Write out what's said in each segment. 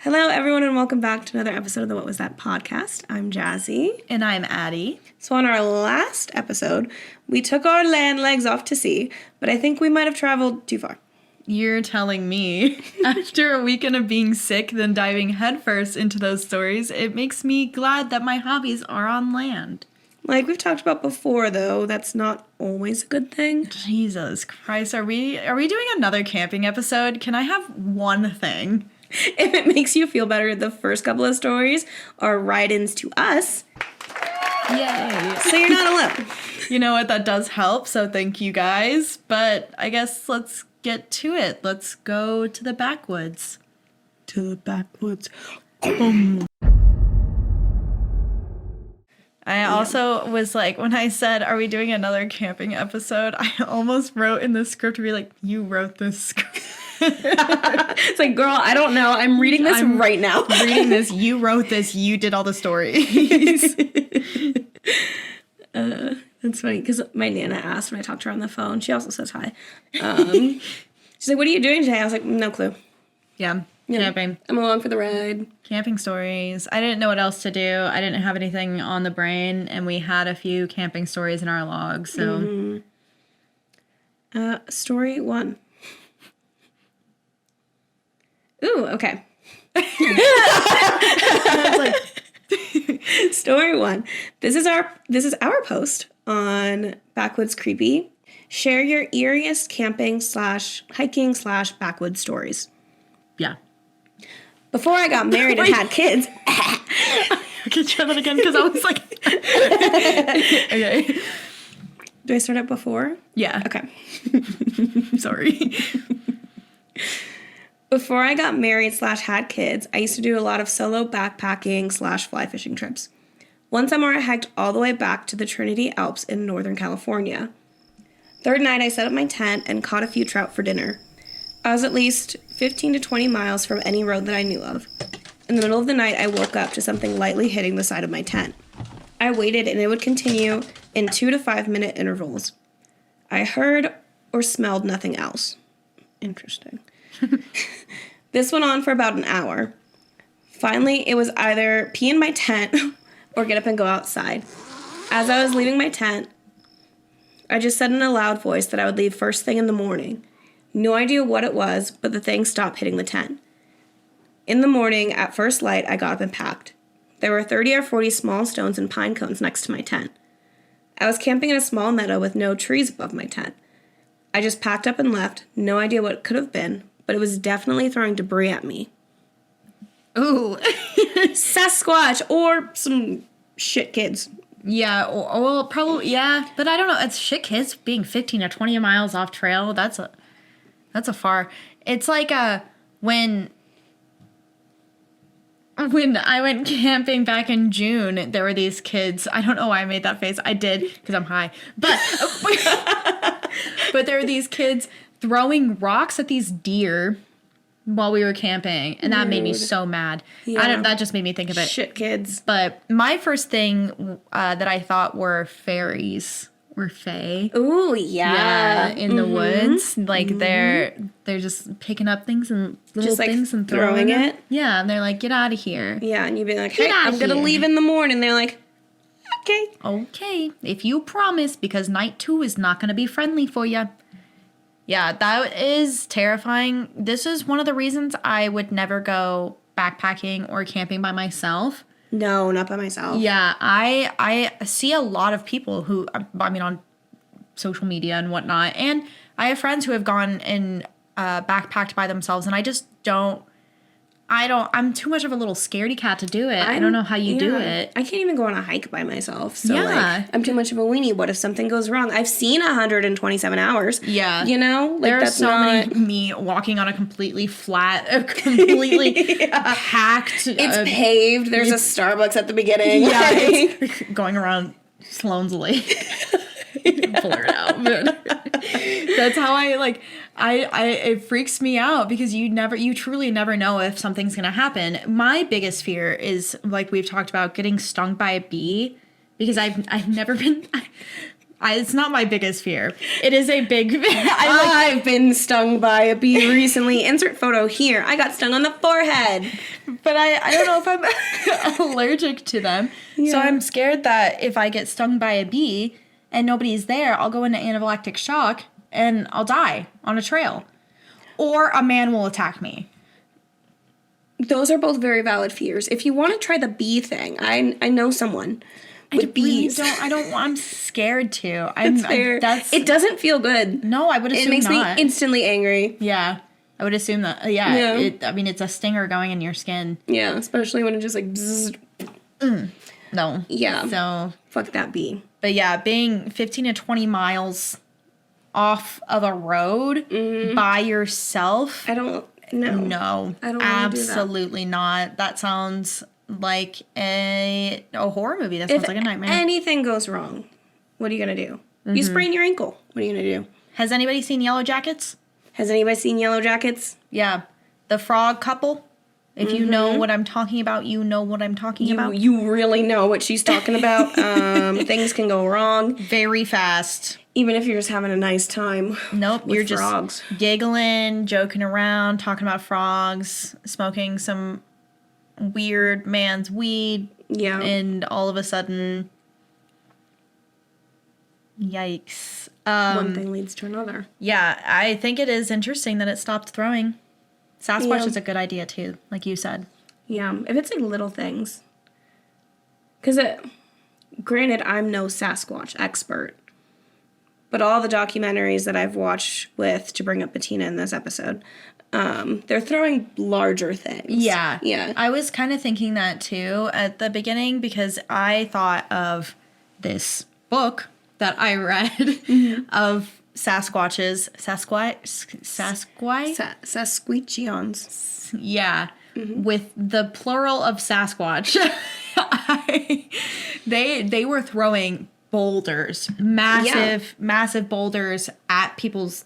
Hello, everyone, and welcome back to another episode of the What Was That podcast. I'm Jazzy. And I'm Addie. So on our last episode, we took our land legs off to sea, but I think we might have traveled too far. You're telling me. After a weekend of being sick, then diving headfirst into those stories, it makes me glad that my hobbies are on land. Like we've talked about before, though, that's not always a good thing. Jesus Christ, are we doing another camping episode? Can I have one thing? If it makes you feel better, the first couple of stories are write-ins to us. Yay. So you're not alone. You know what? That does help, so thank you guys. But I guess let's get to it. Let's go to the backwoods. To the backwoods. I also was like, when I said, are we doing another camping episode? I almost wrote in the script to be like, you wrote this script. It's like, girl, I don't know. I'm reading this right now. Reading this. You wrote this. You did all the stories. That's funny because my Nana asked when I talked to her on the phone. She also says hi. She's like, what are you doing today? I was like, no clue. Yeah. Camping. I'm along for the ride. Camping stories. I didn't know what else to do. I didn't have anything on the brain, and we had a few camping stories in our log, so. Story 1. Ooh, okay. Story 1. This is our post on Backwoods Creepy. Share your eeriest camping / hiking / backwoods stories. Yeah. Before I got married and had kids. Okay, try that again because I was like. Okay. Do I start up before? Yeah. Okay. Sorry. Before I got married / had kids, I used to do a lot of solo backpacking / fly fishing trips. One summer I hiked all the way back to the Trinity Alps in Northern California. Third night I set up my tent and caught a few trout for dinner. I was at least 15 to 20 miles from any road that I knew of. In the middle of the night I woke up to something lightly hitting the side of my tent. I waited and it would continue in 2 to 5 minute intervals. I heard or smelled nothing else. Interesting. This went on for about an hour. Finally, it was either pee in my tent or get up and go outside. As I was leaving my tent, I just said in a loud voice that I would leave first thing in the morning. No idea what it was, but the thing stopped hitting the tent. In the morning, at first light, I got up and packed. There were 30 or 40 small stones and pine cones next to my tent. I was camping in a small meadow with no trees above my tent. I just packed up and left, no idea what it could have been, but it was definitely throwing debris at me. Ooh. Sasquatch or some shit kids. Yeah, or well, probably, yeah, but I don't know. It's shit kids being 15 or 20 miles off trail. That's a far. It's like when I went camping back in June, there were these kids. I don't know why I made that face. I did because I'm high. But but there were these kids throwing rocks at these deer while we were camping, and that made me so mad. Yeah. That just made me think of it. Shit kids. But my first thing that I thought were fairies. Were fae. Ooh, yeah. In the woods. Like, they're just picking up things and little just, like, things and throwing it. Yeah, and they're like, get out of here. Yeah, and you'd be like, hey, I'm going to leave in the morning. They're like, okay. Okay, if you promise, because night 2 is not going to be friendly for you. Yeah, that is terrifying. This is one of the reasons I would never go backpacking or camping by myself. No, not by myself. Yeah, I see a lot of people who, I mean, on social media and whatnot, and I have friends who have gone and backpacked by themselves, and I just I'm too much of a little scaredy cat to do it. I don't know how you do it. I can't even go on a hike by myself. So, Yeah. I'm too much of a weenie. What if something goes wrong? I've seen 127 hours. Yeah. You know? Like, There are that's so not... many me walking on a completely flat, completely packed. It's paved. There's a Starbucks at the beginning. Yeah, it's going around Sloan's Lake. Blur it out. But that's how it freaks me out because you truly never know if something's going to happen. My biggest fear is, like we've talked about, getting stung by a bee because I've never been, It's not my biggest fear. It is a big... I've been stung by a bee recently. Insert photo here. I got stung on the forehead. But I don't know if I'm allergic to them. Yeah. So I'm scared that if I get stung by a bee and nobody's there, I'll go into anaphylactic shock and I'll die on a trail. Or a man will attack me. Those are both very valid fears. If you want to try the bee thing, I know someone with bees. I'm scared to. That's fair. It doesn't feel good. No, I would assume not. It makes me instantly angry. Yeah. I would assume that. Yeah. It's a stinger going in your skin. Yeah, especially when it just like bzzz. No. Yeah. So. Fuck that bee. But yeah, being 15 to 20 miles off of a road by yourself. I don't. No. I don't absolutely not. That sounds like a horror movie. That sounds like a nightmare. If anything goes wrong, what are you going to do? You sprain your ankle. What are you going to do? Has anybody seen Yellow Jackets? Has anybody seen Yellow Jackets? Yeah. The frog couple. If you know what I'm talking about, you know what I'm talking about. You really know what she's talking about. Things can go wrong. Very fast. Even if you're just having a nice time. Nope, with you're frogs. Just giggling, joking around, talking about frogs, smoking some weird man's weed. Yeah. And all of a sudden, yikes. One thing leads to another. Yeah, I think it is interesting that it stopped throwing. Sasquatch is a good idea too, like you said. Yeah, if it's like little things. Because granted, I'm no Sasquatch expert. But all the documentaries that I've watched to bring up Bettina in this episode, they're throwing larger things. Yeah. Yeah. I was kind of thinking that too at the beginning because I thought of this book that I read of Sasquatches. Sasquatchians. Yeah. With the plural of Sasquatch. They were throwing boulders, massive boulders at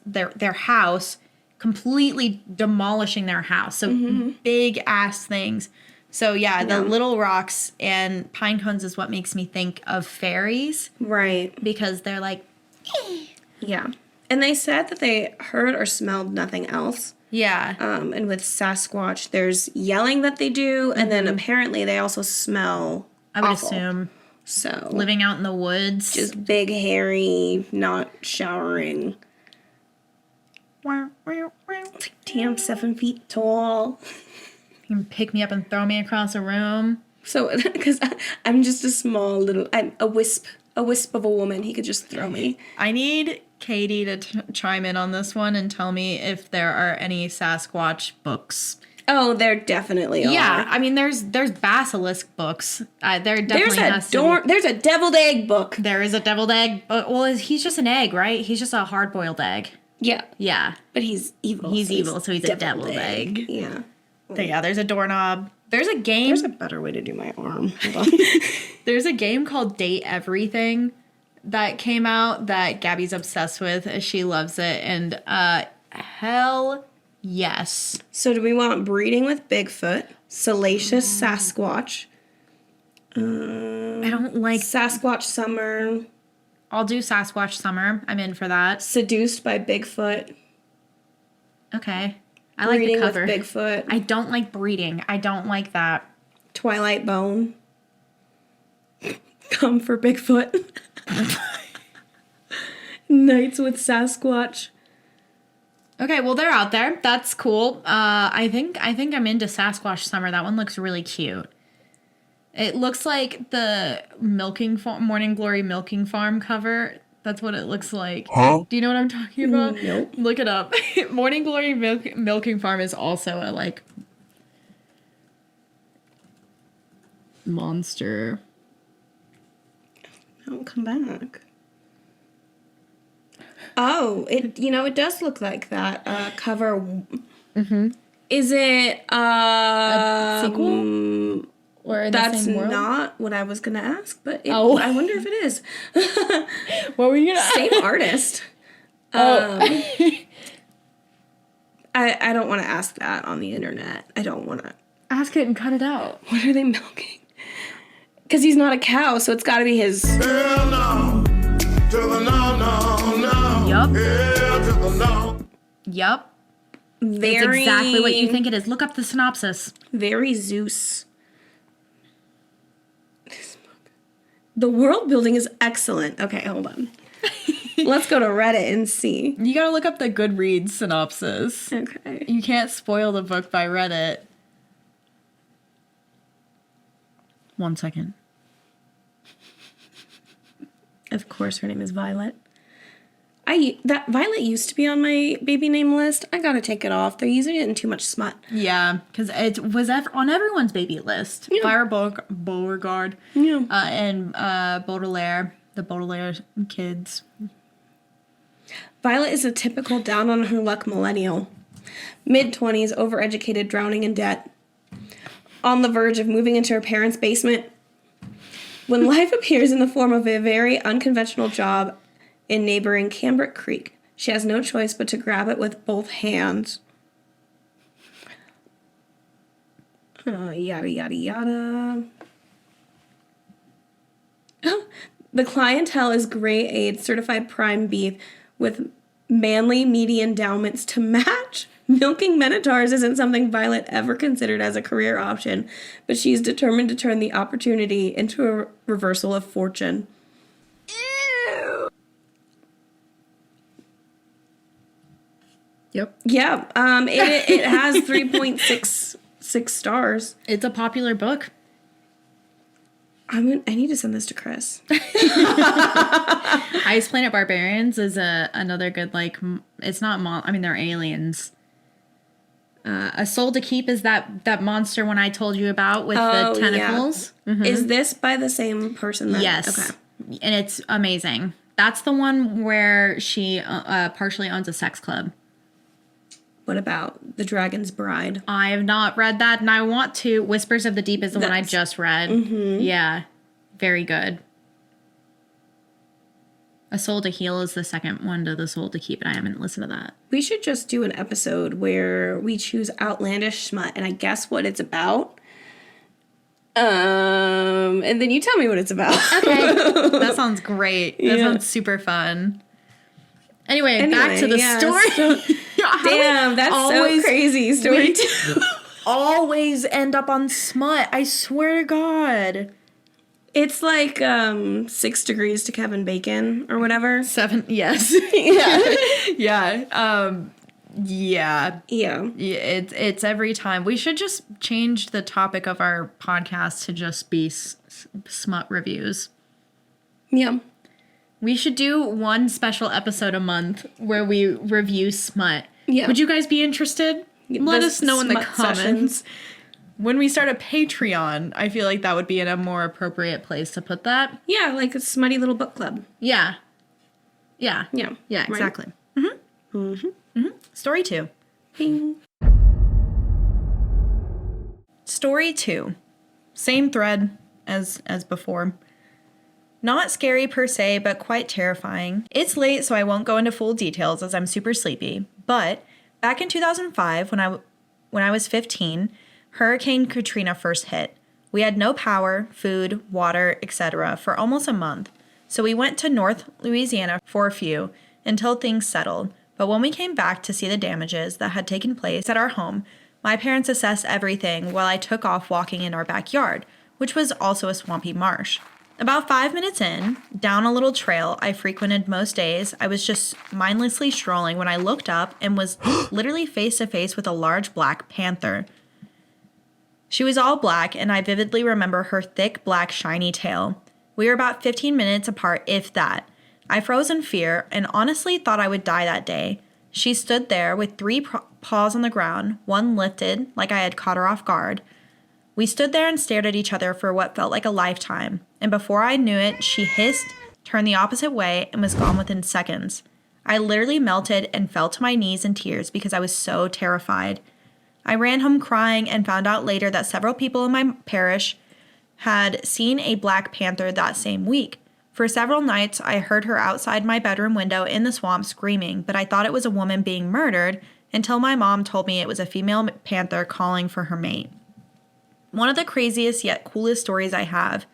their house, completely demolishing their house. So big ass things. So the little rocks and pine cones is what makes me think of fairies. Right. Because they're like, yeah. And they said that they heard or smelled nothing else. Yeah. And with Sasquatch, there's yelling that they do, and then apparently they also smell I would awful. assume. So living out in the woods. Just big, hairy, not showering. Damn, 7 feet tall. You can pick me up and throw me across a room. So, because I'm just a small little, I'm a wisp of a woman. He could just throw me. I need Katie to chime in on this one and tell me if there are any Sasquatch books. Oh, there definitely are. Yeah, I mean, there's basilisk books. There definitely there's a deviled egg book. There is a deviled egg. Well, he's just an egg, right? He's just a hard-boiled egg. Yeah. Yeah. But he's evil. He's evil, so he's a deviled egg. Yeah. So yeah, there's a doorknob. There's a game. There's a better way to do my arm. Hold on. There's a game called Date Everything that came out that Gabby's obsessed with. She loves it. And hell yes. So do we want breeding with Bigfoot, salacious Sasquatch? I don't like Sasquatch summer. I'll do Sasquatch summer. I'm in for that. Seduced by Bigfoot. Okay. I like the cover. With Bigfoot. I don't like breeding. I don't like that. Twilight Bone. Come for Bigfoot. Nights with Sasquatch. Okay, well they're out there. That's cool. I think I'm into Sasquatch Summer. That one looks really cute. It looks like the Morning Glory Milking Farm cover. That's what it looks like. Huh? Do you know what I'm talking about? Nope. Look it up. Morning Glory Milking Farm is also a like monster. Oh, come back. Oh, it does look like that cover. Mm-hmm. Is it a sequel? Or in the same world? That's not what I was gonna ask, but I wonder if it is. What were you gonna ask? Same artist. I don't want to ask that on the internet. I don't want to ask it and cut it out. What are they milking? Because he's not a cow, so it's got to be his. Hell no. to the no, no, no. Yup. Yeah, to the no. Yup. It's Very, exactly what you think it is. Look up the synopsis. very Zeus. The world building is excellent. Okay, hold on. Let's go to Reddit and see. You gotta look up the Goodreads synopsis. Okay. You can't spoil the book by Reddit. 1 second. Of course, her name is Violet. That Violet used to be on my baby name list. I gotta take it off. They're using it in too much smut. Yeah, because it was on everyone's baby list. Yeah. Fire Beauregard. Yeah. And Baudelaire. The Baudelaire kids. Violet is a typical down on her luck millennial. Mid-20s, overeducated, drowning in debt. On the verge of moving into her parents' basement. When life appears in the form of a very unconventional job in neighboring Cambric Creek, she has no choice but to grab it with both hands. Yada, yada, yada. The clientele is grade A certified prime beef with manly, meaty endowments to match. Milking Minotaurs isn't something Violet ever considered as a career option, but she's determined to turn the opportunity into a reversal of fortune. Ew. Yep. Yeah, it has 3.66 stars. It's a popular book. I need to send this to Chris. Ice Planet Barbarians is another good, like, it's not, they're aliens. A Soul to Keep is that monster one I told you about with the tentacles. Yeah. Mm-hmm. Is this by the same person? Yes. Okay. And it's amazing. That's the one where she partially owns a sex club. What about The Dragon's Bride? I have not read that, and I want to. Whispers of the Deep is the one I just read. Mm-hmm. Yeah. Very good. A Soul to Heal is the second one to The Soul to Keep, and I haven't listened to that. We should just do an episode where we choose outlandish smut, and I guess what it's about. And then you tell me what it's about. Okay. That sounds great. That sounds super fun. Anyway, back to the story. Damn, that's so crazy. Story 2. Always end up on smut. I swear to God. It's like 6 degrees to Kevin Bacon or whatever. 7, yes. Yeah. Yeah. It's every time. We should just change the topic of our podcast to just be smut reviews. Yeah. We should do one special episode a month where we review smut. Yeah. Would you guys be interested? Let us know in the comments. Sessions. When we start a Patreon, I feel like that would be in a more appropriate place to put that. Yeah, like a smutty little book club. Yeah. Yeah, Exactly. Right? Mm-hmm. Mm-hmm. Mm-hmm. Story 2. Bing. Story 2. Same thread as before. Not scary per se, but quite terrifying. It's late, so I won't go into full details as I'm super sleepy. But back in 2005, when I was 15, Hurricane Katrina first hit. We had no power, food, water, etc. for almost a month. So we went to North Louisiana for a few until things settled. But when we came back to see the damages that had taken place at our home, my parents assessed everything while I took off walking in our backyard, which was also a swampy marsh. About 5 minutes in, down a little trail I frequented most days, I was just mindlessly strolling when I looked up and was literally face to face with a large black panther. She was all black, and I vividly remember her thick, black, shiny tail. We were about 15 minutes apart, if that. I froze in fear and honestly thought I would die that day. She stood there with 3 paws on the ground, one lifted, like I had caught her off guard. We stood there and stared at each other for what felt like a lifetime, and before I knew it, she hissed, turned the opposite way, and was gone within seconds. I literally melted and fell to my knees in tears because I was so terrified. I ran home crying and found out later that several people in my parish had seen a black panther that same week. For several nights, I heard her outside my bedroom window in the swamp screaming, but I thought it was a woman being murdered until my mom told me it was a female panther calling for her mate. One of the craziest yet coolest stories I have.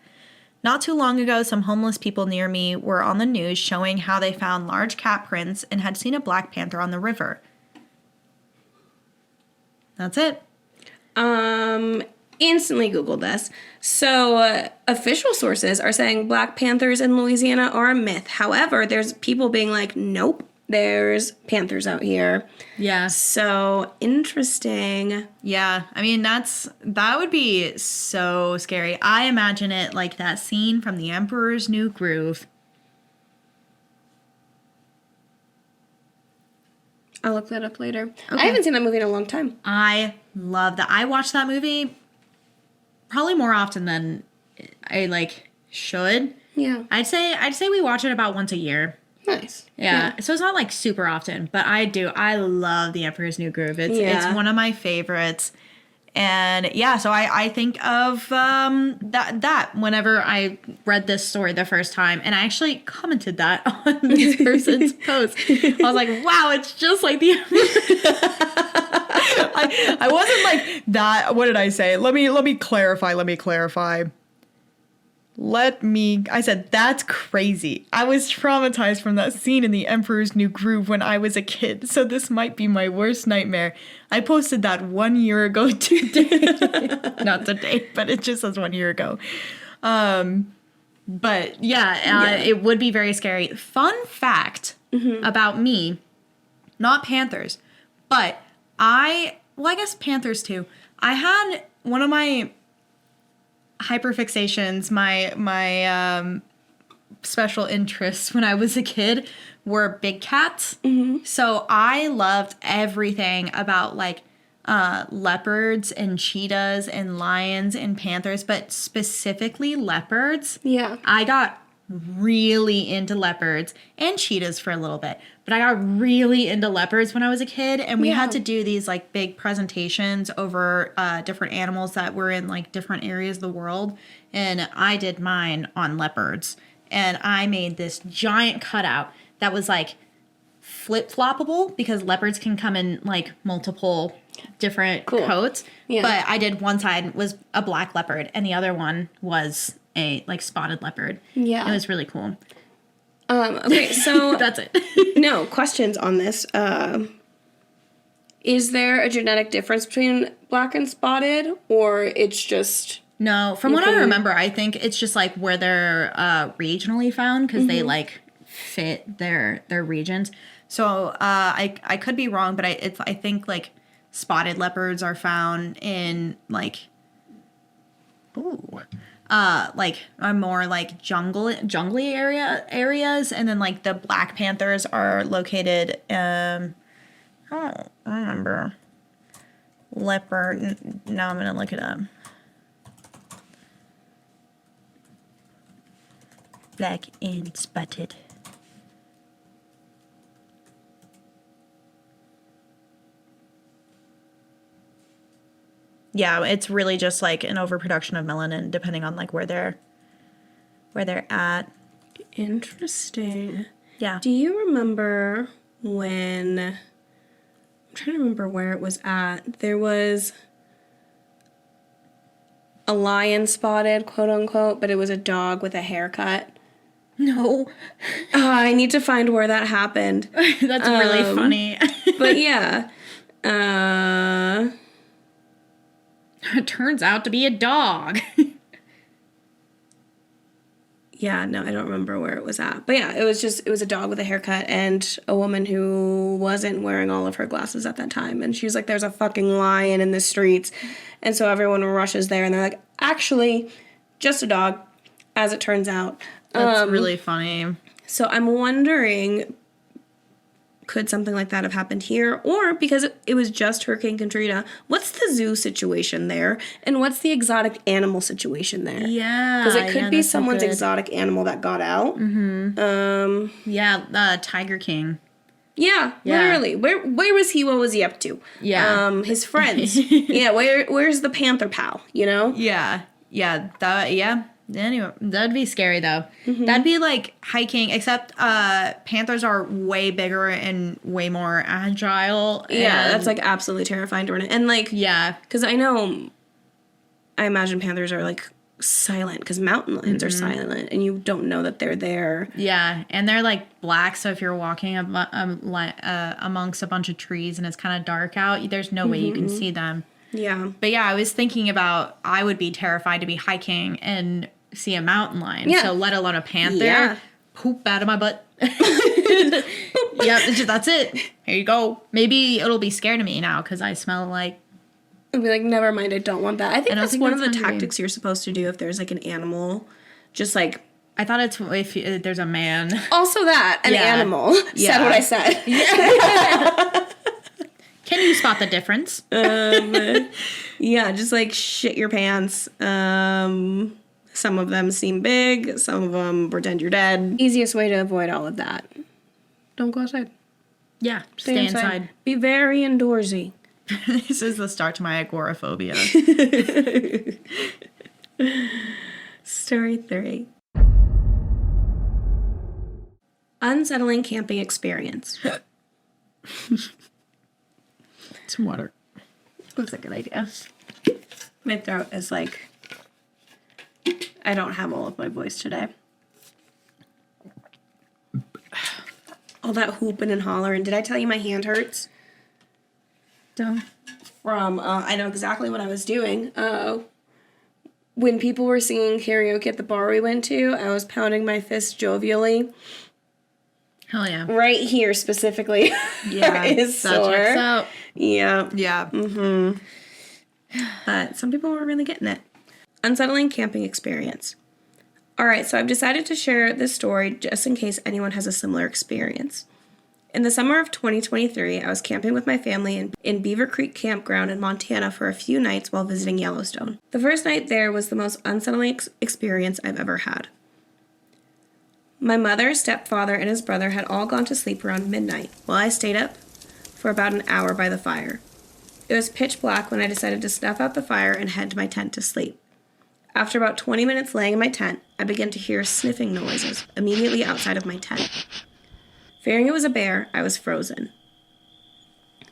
Not too long ago, some homeless people near me were on the news showing how they found large cat prints and had seen a black panther on the river. That's it. Instantly Googled this. So, official sources are saying black panthers in Louisiana are a myth. However, there's people being like, nope, there's panthers out here. Yeah. So, interesting. Yeah. I mean, that would be so scary. I imagine it like that scene from The Emperor's New Groove. I'll look that up later. Okay. I haven't seen that movie in a long time. I love that. I watch that movie probably more often than I like should. Yeah. I'd say we watch it about once a year. Nice. Yeah. So it's not like super often, but I do. I love The Emperor's New Groove. It's one of my favorites. And yeah, so I think of that whenever I read this story the first time, and I actually commented that on this person's post. I was like, wow, it's just like the I wasn't like that. What did I say? Let me clarify. I said, that's crazy. I was traumatized from that scene in The Emperor's New Groove when I was a kid, so this might be my worst nightmare. I posted that 1 year ago today. Not today, but it just says 1 year ago. But yeah, it would be very scary. Fun fact about me, not panthers, but I guess panthers too. I had one of my hyperfixations, my special interests when I was a kid were big cats. So I loved everything about like leopards and cheetahs and lions and panthers, but specifically leopards. Yeah. I got really into leopards and cheetahs for a little bit, but I got really into leopards when I was a kid, and we had to do these like big presentations over different animals that were in like different areas of the world, and I did mine on leopards, and I made this giant cutout that was like flip-floppable because leopards can come in like multiple different coats. Yeah. But I did one side was a black leopard and the other one was a like spotted leopard. Yeah. It was really cool. Okay, so that's it. No, questions on this. Is there a genetic difference between black and spotted, or it's just... No, from what I remember, I think it's just like where they're regionally found because they like fit their regions. So I could be wrong, but I think like spotted leopards are found in like like a more like jungly areas, and then like the black panthers are located I don't remember leopard. Now I'm gonna look it up. Black and spotted. Yeah, it's really just like an overproduction of melanin depending on like where they're at. Interesting. Yeah. Do you remember when... I'm trying to remember where it was at. There was a lion spotted, quote unquote, but it was a dog with a haircut. No. I need to find where that happened. That's really funny. But yeah. It turns out to be a dog. Yeah, no, I don't remember where it was at. But yeah, it was a dog with a haircut and a woman who wasn't wearing all of her glasses at that time. And she was like, there's a fucking lion in the streets. And so everyone rushes there and they're like, actually, just a dog, as it turns out. That's really funny. So I'm wondering, could something like that have happened here? Or because it was just Hurricane Katrina, what's the zoo situation there? And what's the exotic animal situation there? Yeah. Because it could be someone's exotic animal that got out. Yeah, Tiger King. Yeah, literally. Where was he? What was he up to? Yeah. His friends. Yeah, where's the panther pal, you know? Yeah. Anyway, that'd be scary though. That'd be like hiking, except panthers are way bigger and way more agile. Yeah, that's like absolutely terrifying to run. And like, yeah, because I imagine panthers are like silent because mountain lions are silent and you don't know that they're there. Yeah, and they're like black, so if you're walking amongst a bunch of trees and it's kind of dark out, there's no way you can see them. Yeah. But yeah, I was thinking about I would be terrified to be hiking and see a mountain lion. Yeah. So let alone a panther. Yeah. Poop out of my butt. Yeah, that's it. Here you go. Maybe it'll be scared of me now because I smell like. I'd be like, never mind, I don't want that. I think that's one of the that's hungry. tactics you're supposed to do if there's like an animal. Just like. I thought it's if there's a man. Also that, an animal. Yeah. Said what I said. Can you spot the difference? Yeah, just like shit your pants. Some of them seem big. Some of them pretend you're dead. Easiest way to avoid all of that. Don't go outside. Yeah, stay inside. Be very indoorsy. This is the start to my agoraphobia. Story 3. Unsettling camping experience. Some water. That's a good idea. My throat is like... I don't have all of my voice today. All that hooping and hollering. Did I tell you my hand hurts? Dumb. From, I know exactly what I was doing. When people were singing karaoke at the bar we went to, I was pounding my fist jovially. Hell yeah. Right here specifically. Yeah. Is that sore. checks out. Yeah. Yeah. Mm-hmm. But some people were really getting it. Unsettling camping experience. All right, so I've decided to share this story just in case anyone has a similar experience. In the summer of 2023, I was camping with my family in Beaver Creek Campground in Montana for a few nights while visiting Yellowstone. The first night there was the most unsettling experience I've ever had. My mother, stepfather, and his brother had all gone to sleep around midnight, while I stayed up for about an hour by the fire. It was pitch black when I decided to snuff out the fire and head to my tent to sleep. After about 20 minutes laying in my tent, I began to hear sniffing noises immediately outside of my tent. Fearing it was a bear, I was frozen.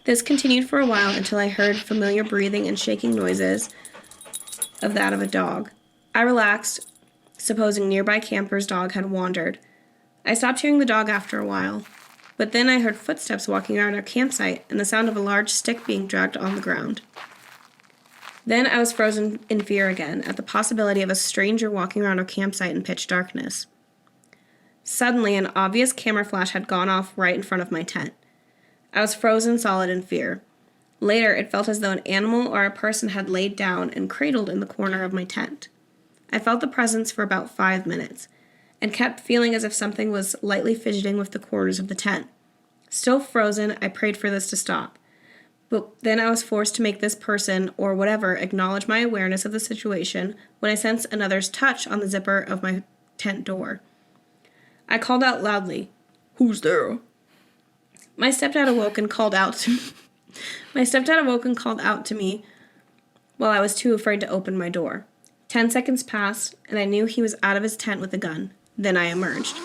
This continued for a while until I heard familiar breathing and shaking noises of that of a dog. I relaxed, supposing nearby camper's dog had wandered. I stopped hearing the dog after a while, but then I heard footsteps walking around our campsite and the sound of a large stick being dragged on the ground. Then I was frozen in fear again at the possibility of a stranger walking around our campsite in pitch darkness. Suddenly, an obvious camera flash had gone off right in front of my tent. I was frozen solid in fear. Later, it felt as though an animal or a person had laid down and cradled in the corner of my tent. I felt the presence for about 5 minutes, and kept feeling as if something was lightly fidgeting with the corners of the tent. Still frozen, I prayed for this to stop. But then I was forced to make this person, or whatever, acknowledge my awareness of the situation when I sensed another's touch on the zipper of my tent door. I called out loudly, "Who's there?" My stepdad awoke and called out to me while I was too afraid to open my door. 10 seconds passed, and I knew he was out of his tent with a gun. Then I emerged.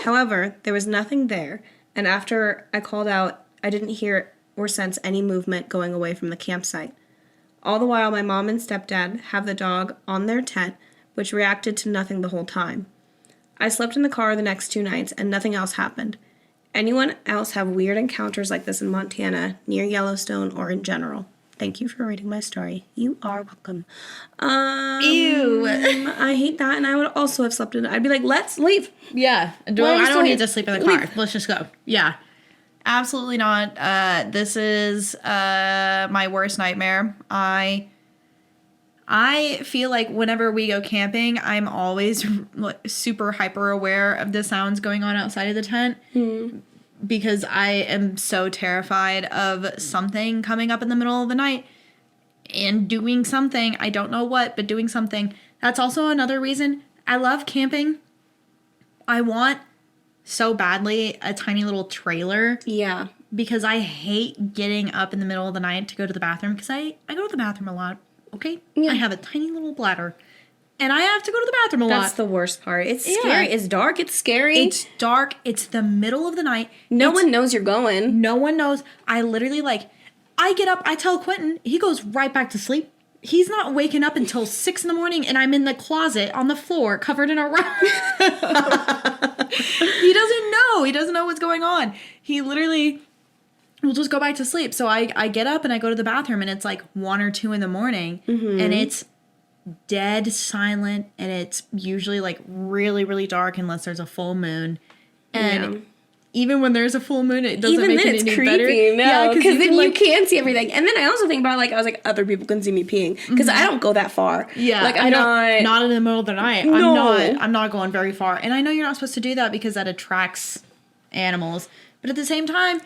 However, there was nothing there, and after I called out, I didn't hear or sense any movement going away from the campsite. All the while, my mom and stepdad have the dog on their tent, which reacted to nothing the whole time. I slept in the car the next 2 nights, and nothing else happened. Anyone else have weird encounters like this in Montana, near Yellowstone, or in general? Thank you for reading my story. You are welcome. Ew. I hate that, and I would also have slept in it. I'd be like, let's leave. Yeah. I Why are you don't need still to sleep in the car. Leave. Let's just go. Yeah. Absolutely not. This is my worst nightmare. I feel like whenever we go camping, I'm always super hyper aware of the sounds going on outside of the tent because I am so terrified of something coming up in the middle of the night and doing something. I don't know what, but doing something. That's also another reason I love camping. I want so badly a tiny little trailer. Yeah. Because I hate getting up in the middle of the night to go to the bathroom because I go to the bathroom a lot. Okay? Yeah. I have a tiny little bladder. And I have to go to the bathroom a lot. That's the worst part. It's scary. It's dark. It's scary. It's dark. It's the middle of the night. No one knows you're going. No one knows. I literally, I get up. I tell Quentin. He goes right back to sleep. He's not waking up until 6 in the morning, and I'm in the closet on the floor covered in a rug. He doesn't know. He doesn't know what's going on. He literally will just go back to sleep. So I get up and I go to the bathroom, and it's like 1 or 2 in the morning, and it's dead silent, and it's usually like really, really dark unless there's a full moon. And even when there's a full moon, it doesn't Even make then, it it's any creepy. better. No, because then like, you can't see everything. And then I also think about, like, I was like, other people can see me peeing. Because I don't go that far. Yeah, like, I'm not in the middle of the night. No. I'm not going very far. And I know you're not supposed to do that because that attracts animals. But at the same time,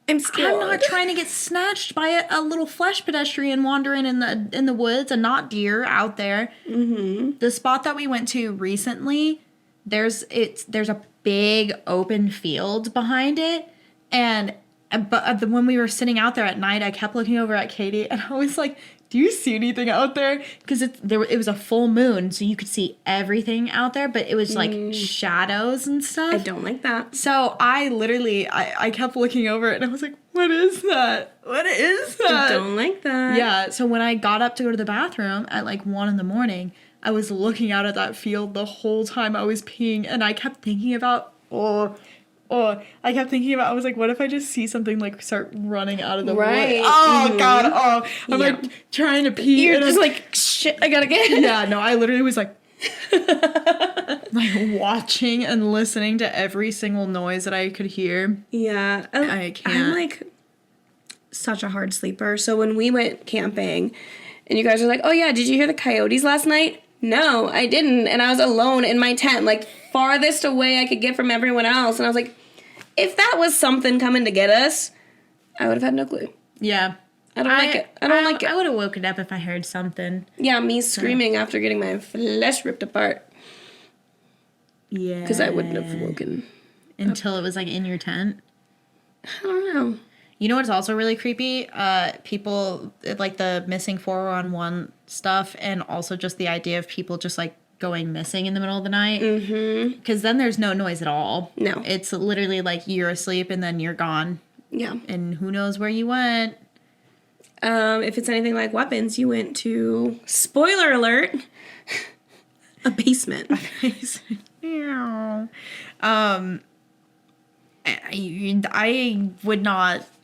I'm scared. I'm not trying to get snatched by a little flesh pedestrian wandering in the woods and not deer out there. Mm-hmm. The spot that we went to recently, there's a big open field behind it, and when we were sitting out there at night, I kept looking over at Katie, and I was like, "Do you see anything out there?" Because it was a full moon, so you could see everything out there, but it was like shadows and stuff. I don't like that. So I literally I kept looking over it, and I was like, "What is that? What is that?" I don't like that. Yeah. So when I got up to go to the bathroom at like 1 in the morning, I was looking out at that field the whole time I was peeing, and I kept thinking about, I was like, what if I just see something like start running out of the wood? Oh, God. Oh, I'm like trying to pee. You're and just like, shit, I gotta get. Yeah, no, I literally was like, like watching and listening to every single noise that I could hear. Yeah. I can't. I'm like such a hard sleeper. So when we went camping and you guys were like, oh yeah, did you hear the coyotes last night? No, I didn't. And I was alone in my tent, like farthest away I could get from everyone else. And I was like, if that was something coming to get us, I would have had no clue. Yeah. I don't like it. I don't like it. I would have woken up if I heard something. Yeah, me screaming after getting my flesh ripped apart. Yeah. Because I wouldn't have woken. Until it was like in your tent. I don't know. You know what's also really creepy? People, like the missing 411 stuff, and also just the idea of people just like going missing in the middle of the night. Mm-hmm. Because then there's no noise at all. No. It's literally like you're asleep and then you're gone. Yeah. And who knows where you went. If it's anything like weapons, you went to, spoiler alert, a basement.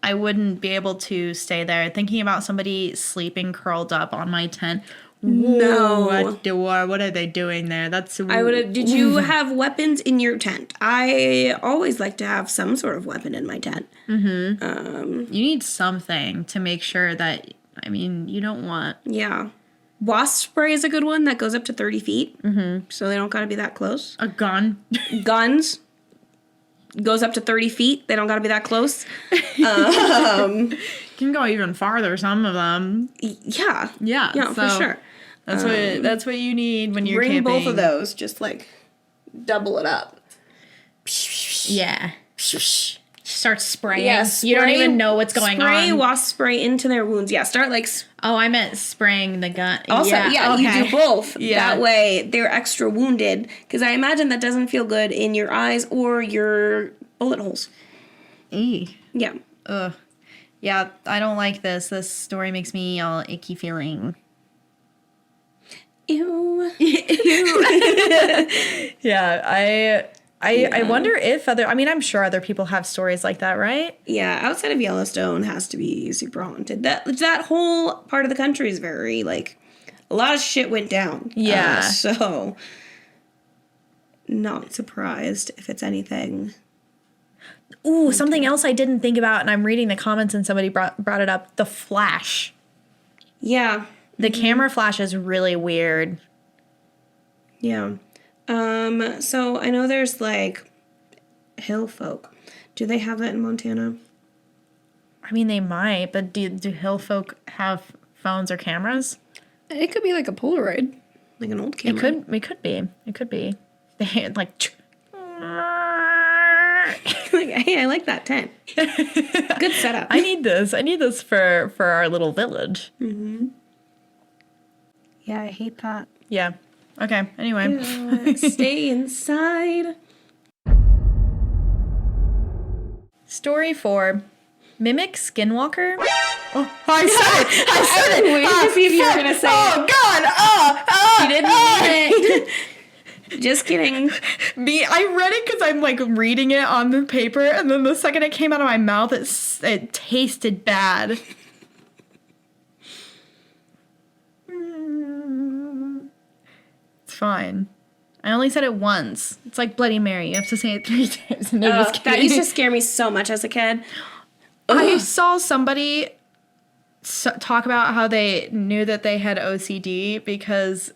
I wouldn't be able to stay there. Thinking about somebody sleeping curled up on my tent. No. What are they doing there? I would have. Did you have weapons in your tent? I always like to have some sort of weapon in my tent. Mm-hmm. You need something to make sure that, you don't want... Yeah. Wasp spray is a good one that goes up to 30 feet. Mm-hmm. So they don't got to be that close. A gun. Guns. Goes up to 30 feet. They don't got to be that close. Can go even farther, some of them. Yeah. Yeah. Yeah, so for sure. That's what you need when you're bring camping. both of those. Just like double it up. Yeah. Start spraying. Yeah, you don't even know what's going on. Spray wasp spray into their wounds. Yeah, start like... Oh, I meant spraying the gun. Also, okay. you do both. Yeah. That way they're extra wounded. Because I imagine that doesn't feel good in your eyes or your bullet holes. Eee. Yeah. Ugh. Yeah, I don't like this. This story makes me all icky feeling. Ew. Yeah, I wonder if I'm sure other people have stories like that, right? Yeah, outside of Yellowstone has to be super haunted. That whole part of the country is very, like, a lot of shit went down. Yeah. So, not surprised if it's anything. Ooh, something else I didn't think about, and I'm reading the comments and somebody brought it up. The flash. Yeah. The camera flash is really weird. Yeah. So I know there's, like, hill folk. Do they have that in Montana? They might, but do hill folk have phones or cameras? It could be like a Polaroid. Like an old camera. It could be. They had, like... like, hey, I like that tent. Good setup. I need this for our little village. Mm-hmm. Yeah, I hate that. Yeah. Okay, anyway. Stay inside. Story 4. Mimic Skinwalker. Oh, I said it. I said it. Waiting to see if you were gonna say oh, it. God. You didn't mean it. Just kidding. I read it because I'm like reading it on the paper, and then the second it came out of my mouth, it tasted bad. It's fine. I only said it once. It's like Bloody Mary. You have to say it 3 times. No, just kidding. That used to scare me so much as a kid. I saw somebody talk about how they knew that they had OCD because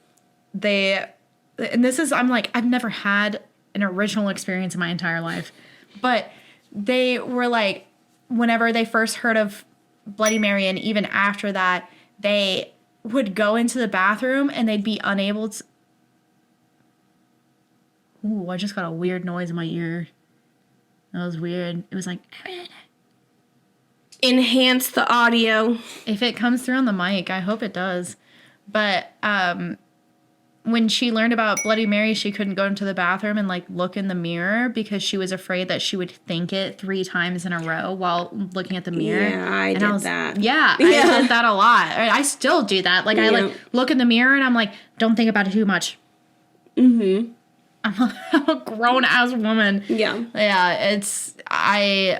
and this is, I'm like, I've never had an original experience in my entire life, but they were like, whenever they first heard of Bloody Mary, and even after that, they would go into the bathroom and they'd be unable to. Ooh, I just got a weird noise in my ear. That was weird. It was like, Enhance the audio. if it comes through on the mic, I hope it does. But when she learned about Bloody Mary, she couldn't go into the bathroom and like look in the mirror because she was afraid that she would think it 3 times in a row while looking at the mirror. Yeah, I did that. Yeah, I did that a lot. I still do that. Like I like look in the mirror and I'm like, don't think about it too much. Mm-hmm. I'm a grown ass woman. Yeah. Yeah, it's I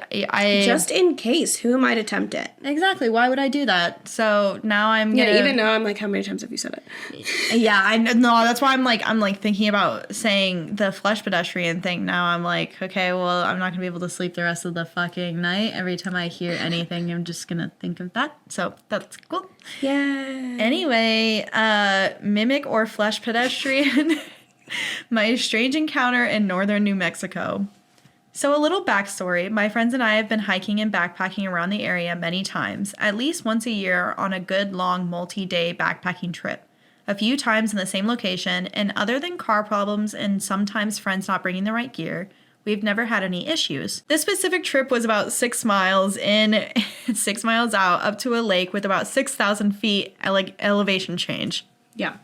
Just in case, who am I to tempt it? exactly. Why would I do that? So now I'm gonna. Yeah, even now I'm like, how many times have you said it? Yeah, I know. That's why I'm like thinking about saying the flesh pedestrian thing. Now I'm like, okay, well, I'm not gonna be able to sleep the rest of the fucking night. Every time I hear anything, I'm just gonna think of that. So that's cool. Yeah. Anyway, mimic or flesh pedestrian. My strange encounter in northern New Mexico. So a little backstory. My friends and I have been hiking and backpacking around the area many times, at least once a year on a good long multi-day backpacking trip. A few times in the same location, and other than car problems and sometimes friends not bringing the right gear, we've never had any issues. This specific trip was about 6 miles in, 6 miles out, up to a lake with about 6,000 feet elevation change. Yeah.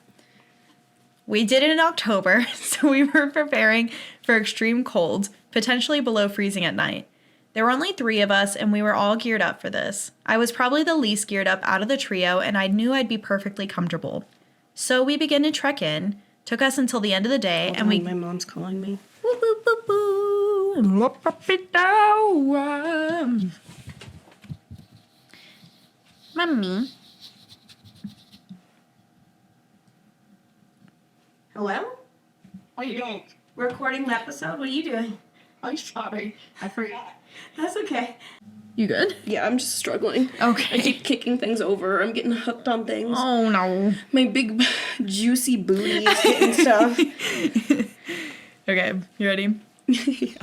We did it in October, so we were preparing for extreme cold, potentially below freezing at night. There were only 3 of us, and we were all geared up for this. I was probably the least geared up out of the trio, and I knew I'd be perfectly comfortable. So we began to trek in. Took us until the end of the day, and we... My mom's calling me. Woo, woo, woo, woo, and whoop, up it down. Mommy. Hello? What are you doing? Recording the episode? What are you doing? I'm sorry. I forgot. That's okay. You good? Yeah, I'm just struggling. Okay. I keep kicking things over. I'm getting hooked on things. Oh, no. My big, juicy booty is hitting stuff. Okay, you ready? Yeah.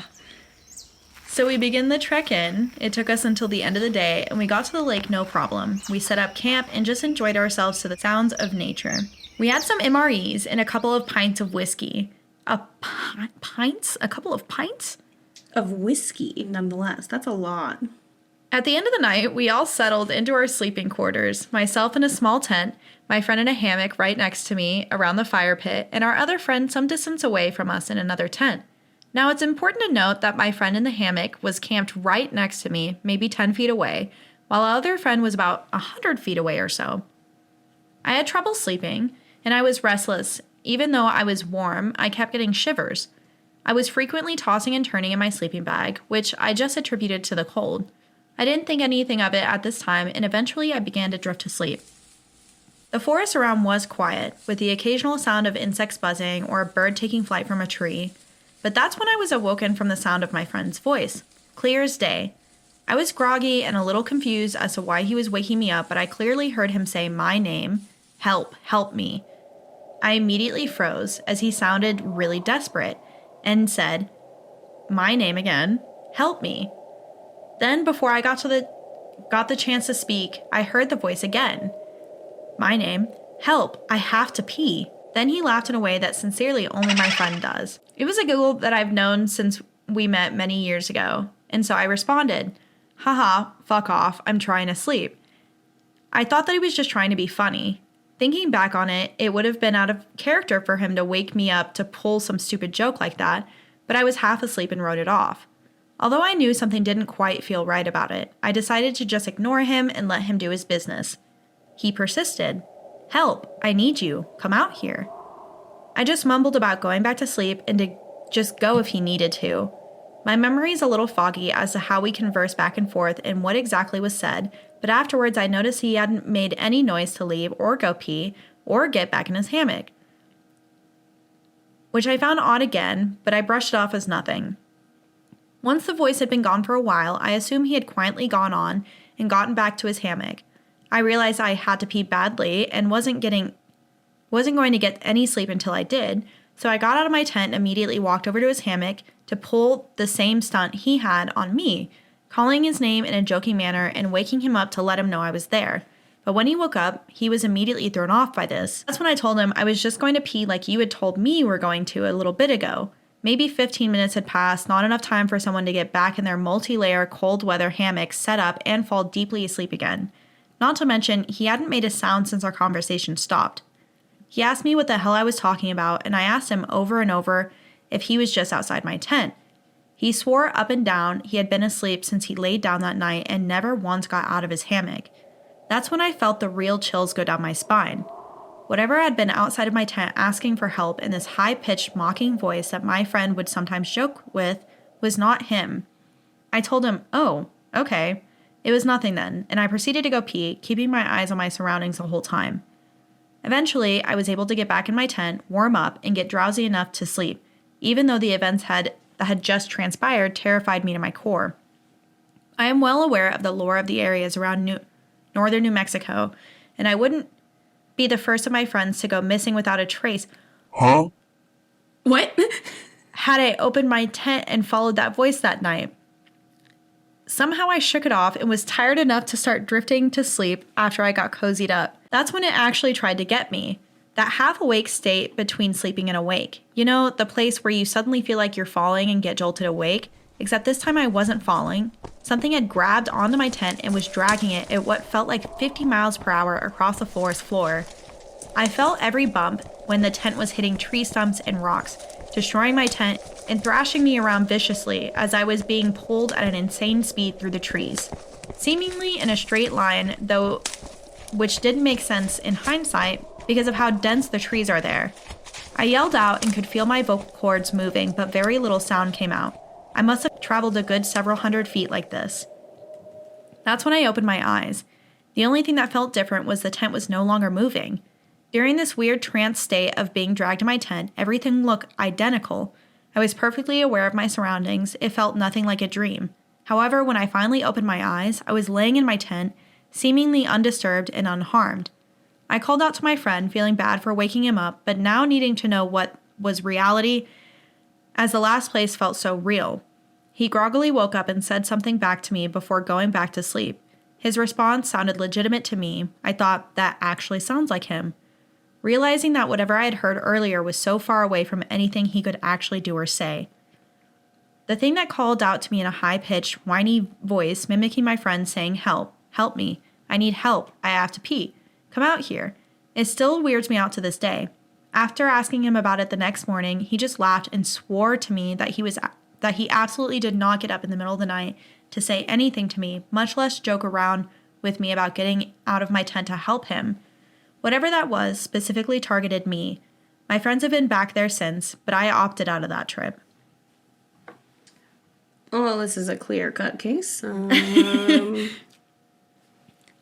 So we begin the trek in. It took us until the end of the day, and we got to the lake no problem. We set up camp and just enjoyed ourselves to the sounds of nature. We had some MREs and a couple of pints of whiskey. Pints? A couple of pints? Of whiskey, nonetheless. That's a lot. At the end of the night, we all settled into our sleeping quarters, myself in a small tent, my friend in a hammock right next to me around the fire pit, and our other friend some distance away from us in another tent. Now, it's important to note that my friend in the hammock was camped right next to me, maybe 10 feet away, while our other friend was about 100 feet away or so. I had trouble sleeping, and I was restless. Even though I was warm, I kept getting shivers. I was frequently tossing and turning in my sleeping bag, which I just attributed to the cold. I didn't think anything of it at this time, and eventually I began to drift to sleep. The forest around was quiet, with the occasional sound of insects buzzing or a bird taking flight from a tree. But that's when I was awoken from the sound of my friend's voice, clear as day. I was groggy and a little confused as to why he was waking me up, but I clearly heard him say my name, help me. I immediately froze as he sounded really desperate and said, my name again, help me. Then before I got the chance to speak, I heard the voice again. My name, help, I have to pee. Then he laughed in a way that sincerely only my friend does. It was a giggle that I've known since we met many years ago, and so I responded, haha, fuck off, I'm trying to sleep. I thought that he was just trying to be funny. Thinking back on it, it would have been out of character for him to wake me up to pull some stupid joke like that, but I was half asleep and wrote it off. Although I knew something didn't quite feel right about it, I decided to just ignore him and let him do his business. He persisted. "Help, I need you. Come out here." I just mumbled about going back to sleep and to just go if he needed to. My memory's a little foggy as to how we conversed back and forth and what exactly was said, but afterwards I noticed he hadn't made any noise to leave or go pee or get back in his hammock, which I found odd again, but I brushed it off as nothing. Once the voice had been gone for a while, I assumed he had quietly gone on and gotten back to his hammock. I realized I had to pee badly and wasn't going to get any sleep until I did, so I got out of my tent and immediately walked over to his hammock to pull the same stunt he had on me, calling his name in a joking manner and waking him up to let him know I was there. But when he woke up, he was immediately thrown off by this. That's when I told him I was just going to pee like you had told me you were going to a little bit ago. Maybe 15 minutes had passed, not enough time for someone to get back in their multi-layer cold weather hammock, set up, and fall deeply asleep again. Not to mention, he hadn't made a sound since our conversation stopped. He asked me what the hell I was talking about, and I asked him over and over if he was just outside my tent. He swore up and down he had been asleep since he laid down that night and never once got out of his hammock. That's when I felt the real chills go down my spine. Whatever had been outside of my tent asking for help in this high-pitched, mocking voice that my friend would sometimes joke with was not him. I told him, "Oh, okay." It was nothing then, and I proceeded to go pee, keeping my eyes on my surroundings the whole time. Eventually, I was able to get back in my tent, warm up, and get drowsy enough to sleep, even though the events that had just transpired terrified me to my core. I am well aware of the lore of the areas around northern New Mexico, and I wouldn't be the first of my friends to go missing without a trace. Huh? What? Had I opened my tent and followed that voice that night. Somehow I shook it off and was tired enough to start drifting to sleep after I got cozied up. That's when it actually tried to get me. That half-awake state between sleeping and awake. You know, the place where you suddenly feel like you're falling and get jolted awake? Except this time I wasn't falling. Something had grabbed onto my tent and was dragging it at what felt like 50 miles per hour across the forest floor. I felt every bump when the tent was hitting tree stumps and rocks, destroying my tent and thrashing me around viciously as I was being pulled at an insane speed through the trees. Seemingly in a straight line, though, which didn't make sense in hindsight because of how dense the trees are there. I yelled out and could feel my vocal cords moving, but very little sound came out. I must have traveled a good several hundred feet like this. That's when I opened my eyes. The only thing that felt different was the tent was no longer moving. During this weird trance state of being dragged to my tent, everything looked identical. I was perfectly aware of my surroundings. It felt nothing like a dream. However, when I finally opened my eyes, I was laying in my tent, seemingly undisturbed and unharmed. I called out to my friend, feeling bad for waking him up, but now needing to know what was reality, as the last place felt so real. He groggily woke up and said something back to me before going back to sleep. His response sounded legitimate to me. I thought, that actually sounds like him. Realizing that whatever I had heard earlier was so far away from anything he could actually do or say. The thing that called out to me in a high-pitched, whiny voice, mimicking my friend saying, "Help, help me, I need help, I have to pee, come out here." It still weirds me out to this day. After asking him about it the next morning, he just laughed and swore to me that he absolutely did not get up in the middle of the night to say anything to me, much less joke around with me about getting out of my tent to help him. Whatever that was specifically targeted me. My friends have been back there since, but I opted out of that trip. Well, this is a clear-cut case.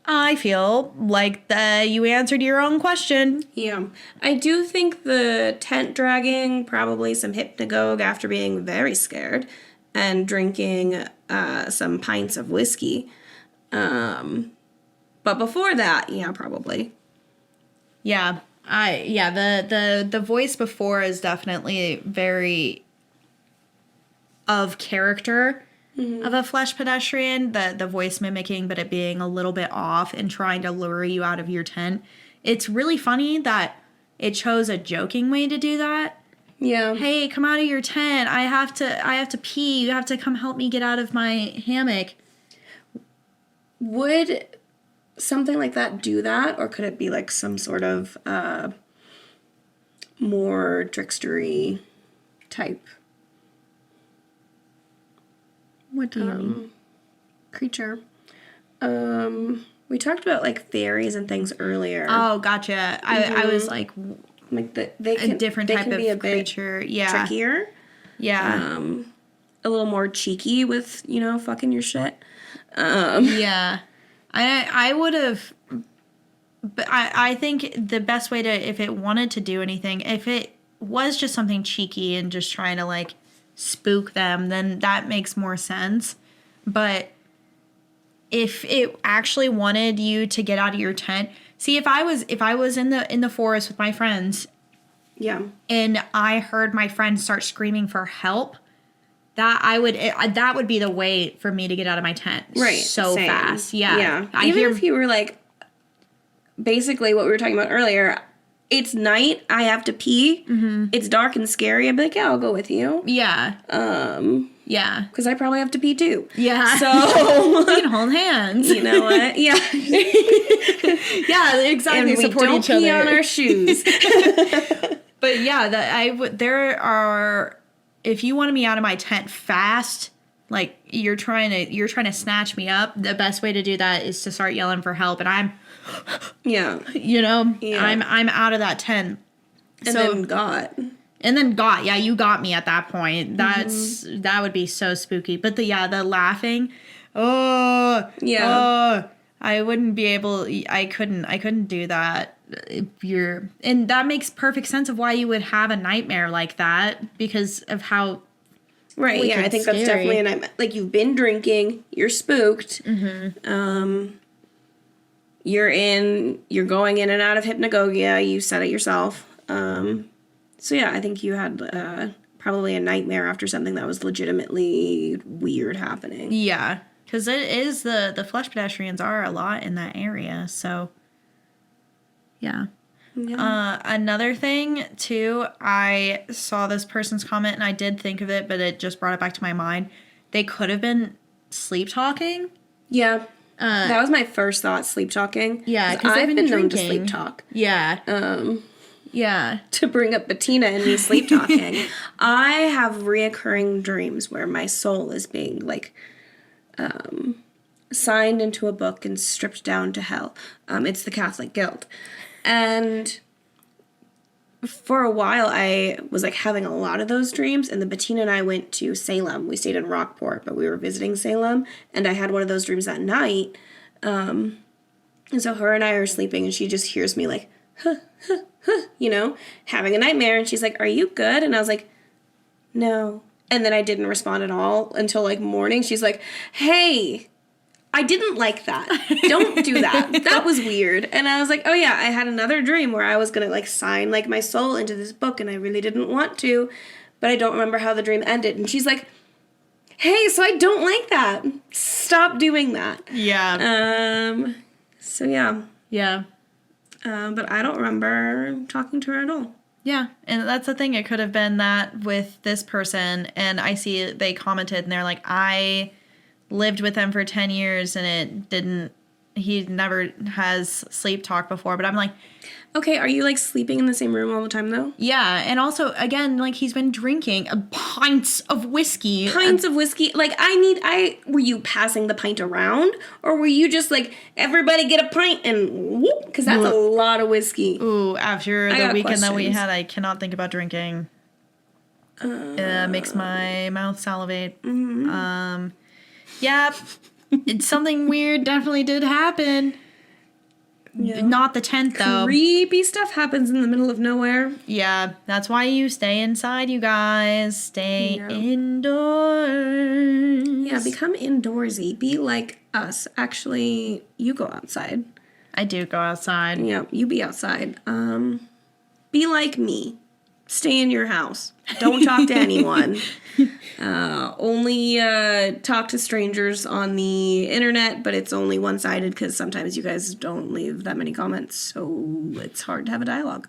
I feel like you answered your own question. Yeah. I do think the tent dragging, probably some hypnagogue after being very scared, and drinking some pints of whiskey. But before that, yeah, probably. Yeah. The voice before is definitely very of character of a flesh pedestrian, the voice mimicking, but it being a little bit off and trying to lure you out of your tent. It's really funny that it chose a joking way to do that. Yeah. Hey, come out of your tent. I have to pee. You have to come help me get out of my hammock. Would something like that do that, or could it be like some sort of more trickstery type? What do you mean? creature. We talked about like fairies and things earlier. Oh, gotcha. I was like Like they a can, different they type can of be a bit creature. Yeah. trickier. Yeah. A little more cheeky with, fucking your shit. Yeah. I would have, but I think the best way to, if it wanted to do anything, if it was just something cheeky and just trying to like spook them, then that makes more sense. But if it actually wanted you to get out of your tent, see, if I was in the forest with my friends, Yeah. and I heard my friend start screaming for help, that would be the way for me to get out of my tent. Right. So same. fast. Yeah. Yeah. Even if you were like, basically what we were talking about earlier, it's night, I have to pee, it's dark and scary, I'd be like, yeah, I'll go with you. Yeah. Yeah. Because I probably have to pee too. Yeah. So, We can hold hands. you know what? Yeah. Yeah, exactly. And we Support don't each other. pee on our shoes. But yeah, there are, if you wanted me out of my tent fast, like you're trying to snatch me up, the best way to do that is to start yelling for help, and I'm, Yeah. Yeah. I'm out of that tent. And then got. Yeah, you got me at that point. That would be so spooky. But the laughing, Yeah. I wouldn't be able. I couldn't do that. And that makes perfect sense of why you would have a nightmare like that, because of how. Right, yeah, I think that's scary. definitely a nightmare. Like, you've been drinking, you're spooked, you're going in and out of hypnagogia, you said it yourself. So yeah, I think you had probably a nightmare after something that was legitimately weird happening. Yeah, because it is the flesh pedestrians are a lot in that area, so. Yeah. Another thing, too, I saw this person's comment, and I did think of it, but it just brought it back to my mind. They could have been sleep talking. Yeah. That was my first thought, sleep talking. Yeah, because I've they've been been known to drinking. sleep talk. Yeah. Yeah. To bring up Bettina and me sleep talking. I have reoccurring dreams where my soul is being, like, signed into a book and stripped down to hell. It's the Catholic Guild. And for a while, I was like having a lot of those dreams. And then Bettina and I went to Salem. We stayed in Rockport, but we were visiting Salem. And I had one of those dreams that night. And so her and I are sleeping, and she just hears me like, having a nightmare. And she's like, "Are you good?" And I was like, "No." And then I didn't respond at all until like morning. She's like, "Hey, I didn't like that. Don't do that. That was weird." And I was like, "Oh yeah, I had another dream where I was going to like sign like my soul into this book, and I really didn't want to, but I don't remember how the dream ended." And she's like, "Hey, so I don't like that. Stop doing that." Yeah. So yeah. Yeah. But I don't remember talking to her at all. Yeah, and that's the thing. It could have been that with this person, and I see they commented, and they're like, I lived with him for 10 years, and he never has sleep talk before. But I'm like, Okay, are you like sleeping in the same room all the time though? yeah, and also, again, like he's been drinking pints of whiskey. Pints of whiskey. Like, were you passing the pint around? Or were you just like, everybody get a pint and whoop? Because that's a lot of whiskey. Ooh, after the got weekend that we questions. had, I cannot think about drinking. Makes my mouth salivate. Yeah, it's something weird definitely did happen. Yeah. Not the tent, though. Creepy stuff happens in the middle of nowhere. Yeah, that's why you stay inside, you guys. Stay indoors. Yeah, become indoorsy. Be like us. Actually, you go outside. I do go outside. Yeah, you be outside. Be like me. Stay in your house. Don't talk to anyone. Only talk to strangers on the internet, but it's only one-sided because sometimes you guys don't leave that many comments, so it's hard to have a dialogue.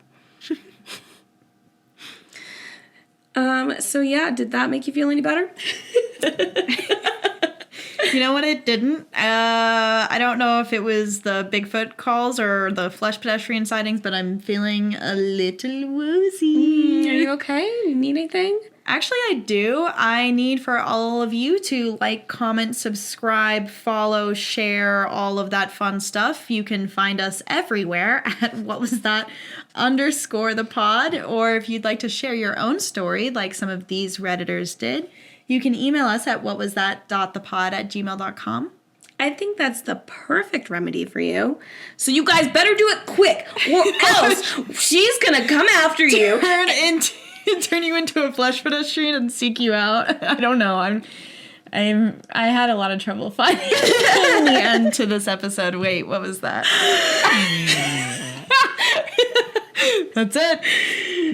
So yeah, did that make you feel any better? You know what? It didn't. I don't know if it was the Bigfoot calls or the flesh pedestrian sightings, but I'm feeling a little woozy. Are you okay? You need anything? Actually, I do. I need for all of you to like, comment, subscribe, follow, share, all of that fun stuff. You can find us everywhere at what was that _ the pod. Or if you'd like to share your own story, like some of these Redditors did, you can email us at whatwasthat.thepod@gmail.com. I think that's the perfect remedy for you. So you guys better do it quick, or else she's gonna come after you. Turn you into a flesh pedestrian and seek you out. I don't know. I had a lot of trouble finding the end to this episode. Wait, what was that? That's it.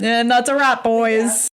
And that's a wrap, boys.